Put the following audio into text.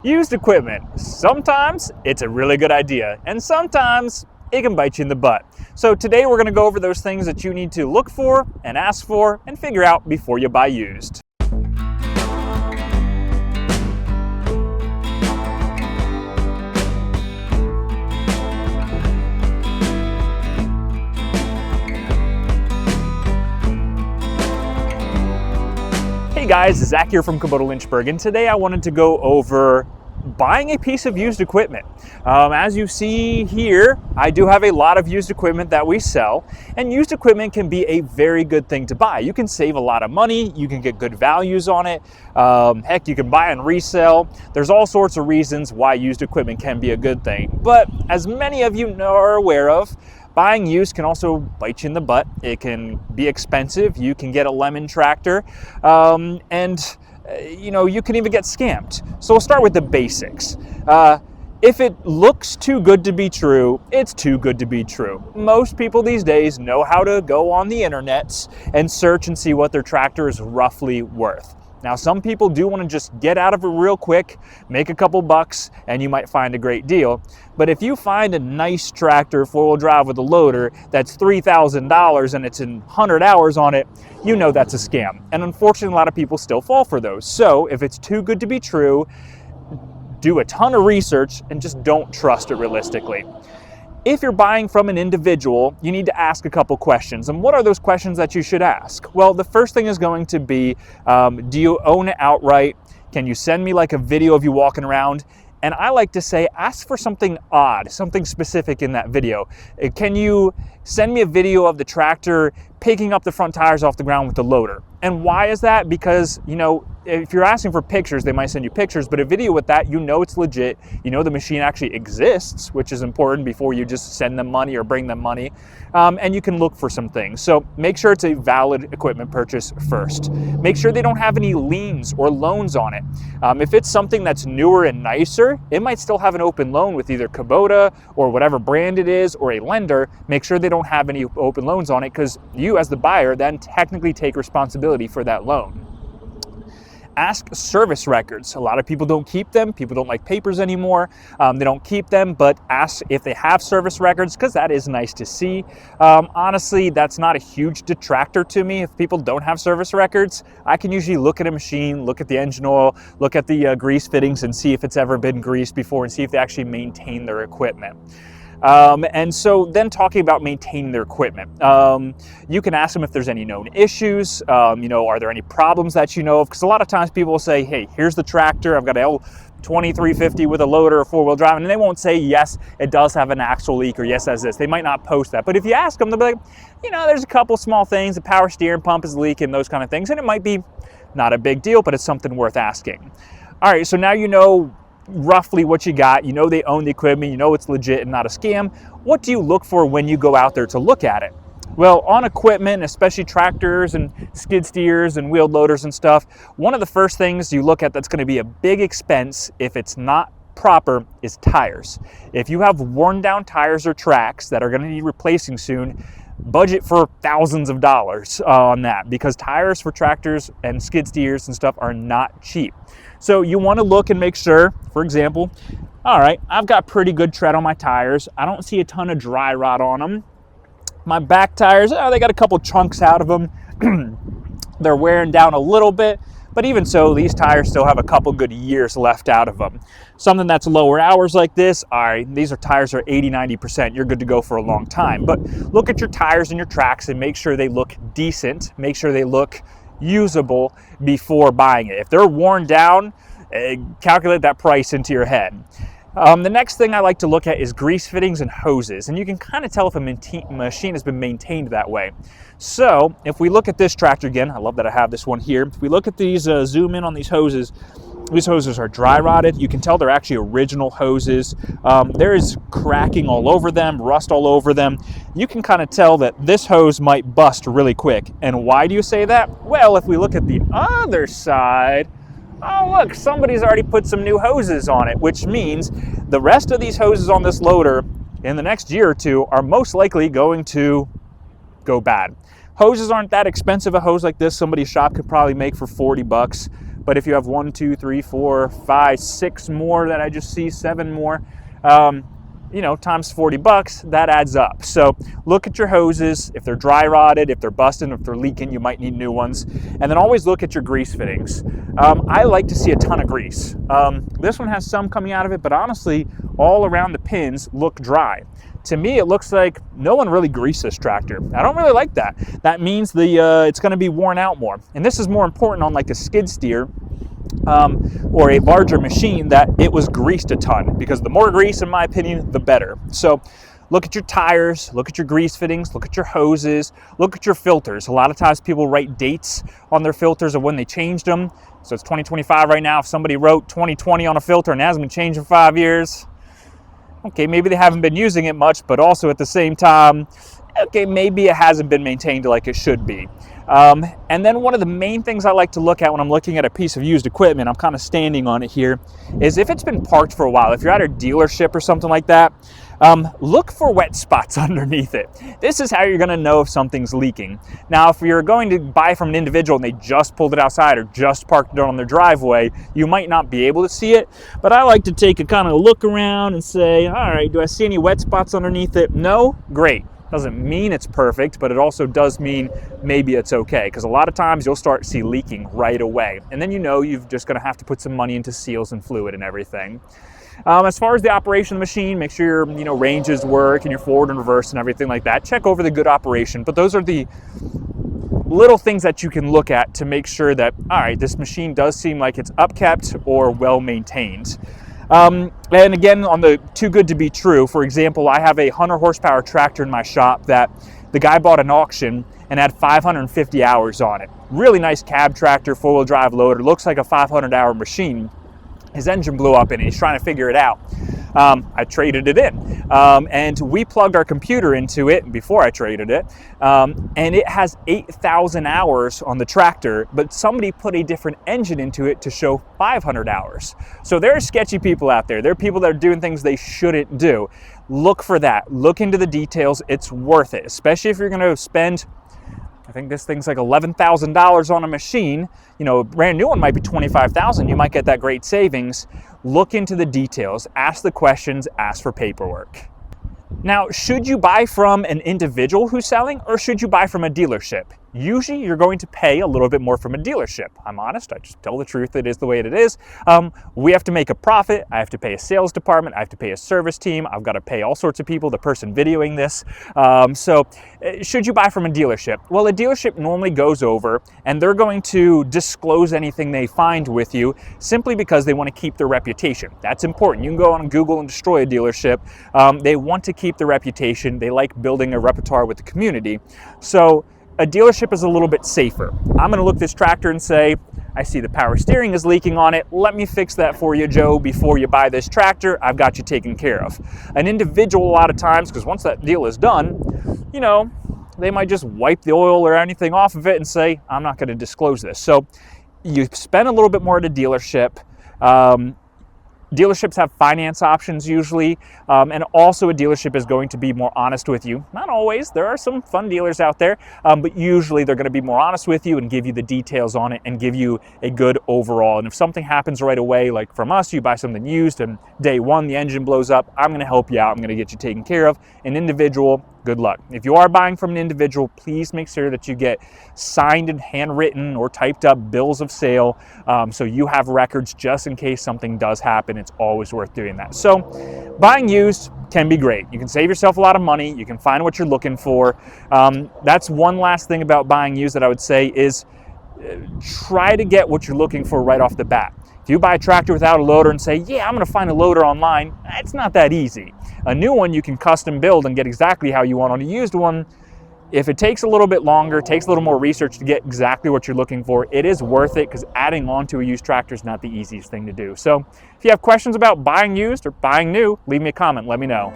Used equipment, sometimes it's a really good idea, and sometimes it can bite you in the butt. So today we're going to go over those things that you need to look for and ask for and figure out before you buy used. Hey guys, Zach here from Kubota of Lynchburg, and today I wanted to go over buying a piece of used equipment. As you see here, I do have a lot of used equipment that we sell, and used equipment can be a very good thing to buy. You can save a lot of money, you can get good values on it, heck, you can buy and resell. There's all sorts of reasons why used equipment can be a good thing, but as many of you are aware of, buying used can also bite you in the butt. It can be expensive. You can get a lemon tractor, and you can even get scammed. So we'll start with the basics. If it looks too good to be true, it's too good to be true. Most people these days know how to go on the internet and search and see what their tractor is roughly worth. Now, some people do want to just get out of it real quick, make a couple bucks, and you might find a great deal. But if you find a nice tractor, four-wheel drive with a loader, that's $3,000 and it's in 100 hours on it, you know that's a scam. And unfortunately, a lot of people still fall for those. So if it's too good to be true, do a ton of research and just don't trust it realistically. If you're buying from an individual, you need to ask a couple questions. And what are those questions that you should ask? Well, the first thing is going to be, do you own it outright? Can you send me like a video of you walking around? And I like to say, ask for something odd, something specific in that video. Can you send me a video of the tractor picking up the front tires off the ground with the loader? And why is that? Because, if you're asking for pictures, they might send you pictures, but a video with that, it's legit. The machine actually exists, which is important before you just send them money or bring them money. And you can look for some things. So make sure it's a valid equipment purchase first. Make sure they don't have any liens or loans on it. If it's something that's newer and nicer, it might still have an open loan with either Kubota or whatever brand it is or a lender. Make sure they don't have any open loans on it, because you as the buyer then technically take responsibility for that loan. Ask service records. A lot of people don't keep them. People don't like papers anymore. They don't keep them, but ask if they have service records, because that is nice to see. Honestly, that's not a huge detractor to me. If people don't have service records, I can usually look at a machine, look at the engine oil, look at the grease fittings and see if it's ever been greased before and see if they actually maintain their equipment. And so then talking about maintaining their equipment, you can ask them if there's any known issues, are there any problems that you know of? Because a lot of times people will say, hey, here's the tractor, I've got a L2350 with a loader or four-wheel drive, and they won't say, yes, it does have an axle leak, or yes, it has this. They might not post that. But if you ask them, they'll be like, there's a couple small things, the power steering pump is leaking, those kind of things, and it might be not a big deal, but it's something worth asking. All right, so now you know roughly what you got, they own the equipment, it's legit and not a scam. What do you look for when you go out there to look at it? Well, on equipment, especially tractors and skid steers and wheeled loaders and stuff, one of the first things you look at that's going to be a big expense if it's not proper is tires. If you have worn down tires or tracks that are going to need replacing soon, budget for thousands of dollars on that, because tires for tractors and skid steers and stuff are not cheap. So you want to look and make sure, for example, all right, I've got pretty good tread on my tires. I don't see a ton of dry rot on them. My back tires, they got a couple chunks out of them. They're wearing down a little bit, but even so, these tires still have a couple good years left out of them. Something that's lower hours like this, all right, these tires are 80-90%. You're good to go for a long time. But look at your tires and your tracks and make sure they look decent. Make sure they look usable before buying it. If they're worn down, calculate that price into your head. The next thing I like to look at is grease fittings and hoses, and you can kind of tell if a machine has been maintained that way. So if we look at this tractor again, I love that I have this one here. If we look at these, zoom in on these hoses are dry rotted. You can tell they're actually original hoses. There is cracking all over them, rust all over them. You can kind of tell that this hose might bust really quick. And why do you say that? Well, if we look at the other side, oh look, somebody's already put some new hoses on it, which means the rest of these hoses on this loader in the next year or two are most likely going to go bad. Hoses aren't that expensive. A hose like this, somebody's shop could probably make for 40 bucks. But if you have 1, 2, 3, 4, 5, 6 more that I just see, 7 more, you know, times 40 bucks, that adds up. So look at your hoses. If they're dry rotted, if they're busted, if they're leaking, you might need new ones. And then always look at your grease fittings. I like to see a ton of grease. This one has some coming out of it, but honestly, all around the pins look dry. To me, it looks like no one really greased this tractor. I don't really like that. That means it's going to be worn out more. And this is more important on like a skid steer or a larger machine, that it was greased a ton, because the more grease, in my opinion, the better. So look at your tires, look at your grease fittings, look at your hoses, look at your filters. A lot of times people write dates on their filters of when they changed them. So it's 2025 right now. If somebody wrote 2020 on a filter and it hasn't been changed in 5 years, okay, maybe they haven't been using it much, but also at the same time, okay, maybe it hasn't been maintained like it should be. And then one of the main things I like to look at when I'm looking at a piece of used equipment, I'm kind of standing on it here, is if it's been parked for a while. If you're at a dealership or something like that, look for wet spots underneath it. This is how you're going to know if something's leaking. Now, if you're going to buy from an individual and they just pulled it outside or just parked it on their driveway, you might not be able to see it. But I like to take a kind of look around and say, all right, do I see any wet spots underneath it? No? Great. Doesn't mean it's perfect, but it also does mean maybe it's okay, because a lot of times you'll start to see leaking right away. And then you know you're just going to have to put some money into seals and fluid and everything. As far as the operation of the machine, make sure your ranges work and your forward and reverse and everything like that. Check over the good operation. But those are the little things that you can look at to make sure that, all right, this machine does seem like it's upkept or well maintained. And again, on the too good to be true, for example, I have a 100 horsepower tractor in my shop that the guy bought an auction and had 550 hours on it. Really nice cab tractor, four-wheel drive loader, looks like a 500-hour machine. His engine blew up in it. He's trying to figure it out. I traded it in, and we plugged our computer into it before I traded it, and it has 8,000 hours on the tractor, but somebody put a different engine into it to show 500 hours. So there are sketchy people out there. There are people that are doing things they shouldn't do. Look for that. Look into the details. It's worth it, especially if you're going to spend, I think this thing's like $11,000 on a machine. A brand new one might be $25,000. You might get that great savings. Look into the details, ask the questions, ask for paperwork. Now, should you buy from an individual who's selling, or should you buy from a dealership? Usually you're going to pay a little bit more from a dealership. I'm honest, I just tell the truth, it is the way it is. We have to make a profit, I have to pay a sales department, I have to pay a service team, I've got to pay all sorts of people, the person videoing this. So should you buy from a dealership? Well, a dealership normally goes over and they're going to disclose anything they find with you simply because they want to keep their reputation. That's important. You can go on Google and destroy a dealership. They want to keep their reputation. They like building a repertoire with the community. So a dealership is a little bit safer. I'm gonna look at this tractor and say, I see the power steering is leaking on it. Let me fix that for you, Joe, before you buy this tractor. I've got you taken care of. An individual, a lot of times, because once that deal is done, they might just wipe the oil or anything off of it and say, I'm not gonna disclose this. So you spend a little bit more at a dealership. Dealerships have finance options usually, and also a dealership is going to be more honest with you. Not always, there are some fun dealers out there, but usually they're going to be more honest with you and give you the details on it and give you a good overall. And if something happens right away, like from us, you buy something used and day one the engine blows up, I'm going to help you out, I'm going to get you taken care of. An individual, good luck. If you are buying from an individual, please make sure that you get signed and handwritten or typed up bills of sale, so you have records just in case something does happen. It's always worth doing that. So buying used can be great. You can save yourself a lot of money. You can find what you're looking for. That's one last thing about buying used that I would say is try to get what you're looking for right off the bat. If you buy a tractor without a loader and say, yeah, I'm going to find a loader online, it's not that easy. A new one you can custom build and get exactly how you want. On a used one, if it takes a little bit longer, takes a little more research to get exactly what you're looking for, it is worth it, because adding on to a used tractor is not the easiest thing to do. So if you have questions about buying used or buying new, leave me a comment, let me know.